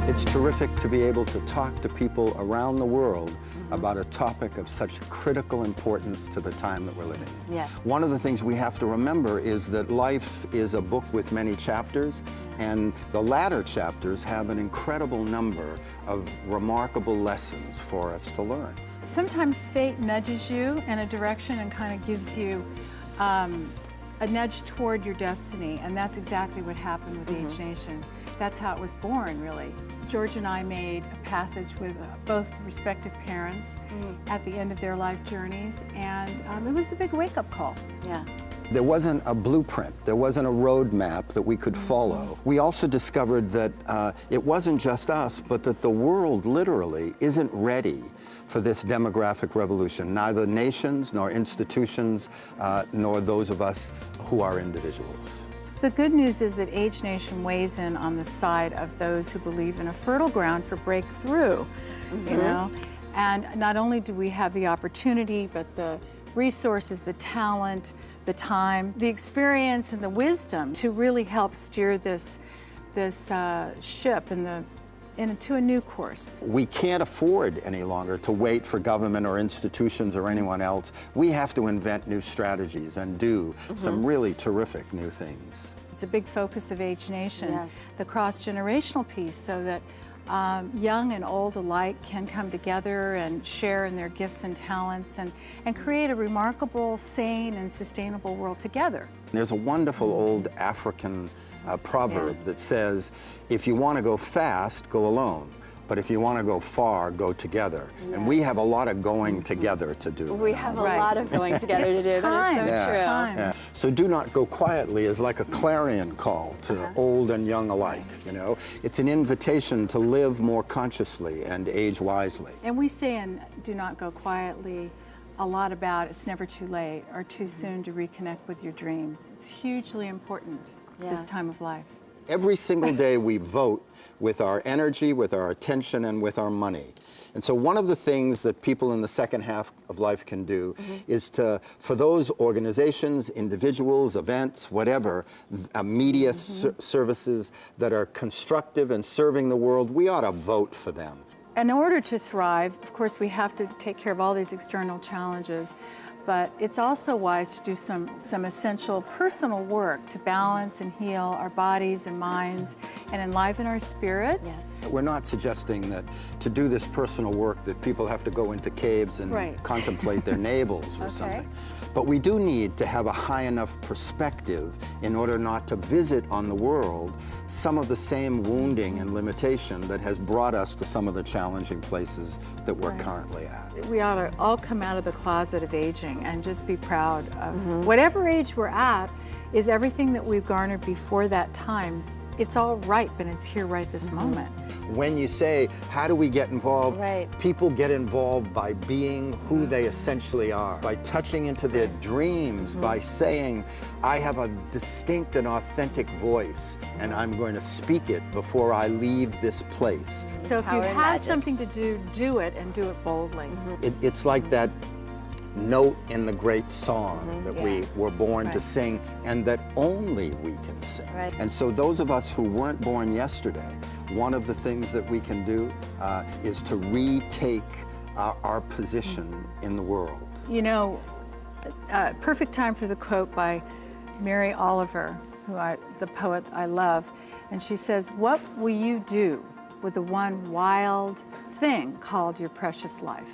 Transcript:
It's terrific to be able to talk to people around the world about a topic of such critical importance to the time that we're living in. Yeah. One of the things we have to remember is that life is a book with many chapters, and the latter chapters have an incredible number of remarkable lessons for us to learn. Sometimes fate nudges you in a direction and kind of gives you a nudge toward your destiny, and that's exactly what happened with Age Nation. That's how it was born, really. George and I made a passage with both respective parents at the end of their life journeys, and it was a big wake-up call. Yeah. There wasn't a blueprint, there wasn't a roadmap that we could follow. We also discovered that it wasn't just us, but that the world literally isn't ready for this demographic revolution, neither nations nor institutions, nor those of us who are individuals. The good news is that Age Nation weighs in on the side of those who believe in a fertile ground for breakthrough, you know? And not only do we have the opportunity, but the resources, the talent, the time, the experience, and the wisdom to really help steer this ship into a new course. We can't afford any longer to wait for government or institutions or anyone else. We have to invent new strategies and do some really terrific new things. It's a big focus of Age Nation, Yes. the cross-generational piece, so that young and old alike can come together and share in their gifts and talents and create a remarkable, sane, and sustainable world together. There's a wonderful old African proverb that says, if you want to go fast, go alone. But if you want to go far, go together. And we have a lot of going together to do. We have a Right. lot of going together to do. That is so Yeah. true. Time. Yeah. So do not go quietly is like a clarion call to old and young alike, you know? It's an invitation to live more consciously and age wisely. And we say in Do Not Go Quietly a lot about it's never too late or too soon to reconnect with your dreams. It's hugely important Yes. this time of life. Every single day we vote with our energy, with our attention, and with our money. And so one of the things that people in the second half of life can do is for those organizations, individuals, events, whatever, media services that are constructive and serving the world, we ought to vote for them. In order to thrive, of course, we have to take care of all these external challenges, but it's also wise to do some essential personal work to balance and heal our bodies and minds and enliven our spirits. Yes. We're not suggesting that to do this personal work that people have to go into caves and Right. contemplate their navels or Okay. something. But we do need to have a high enough perspective in order not to visit on the world some of the same wounding and limitation that has brought us to some of the challenging places that we're currently at. We ought to all come out of the closet of aging and just be proud of whatever age we're at is everything that we've garnered before that time. It's all ripe and it's here right this moment. When you say, how do we get involved? Right. People get involved by being who they essentially are, by touching into their dreams, by saying, I have a distinct and authentic voice, and I'm going to speak it before I leave this place. So if you Power and have magic. something to do, do it and do it boldly. It's like that note in the great song that we were born to Right. sing, and that only we can sing. Right. And so those of us who weren't born yesterday, one of the things that we can do is to retake our position in the world. You know, perfect time for the quote by Mary Oliver, the poet I love. And she says, what will you do with the one wild thing called your precious life?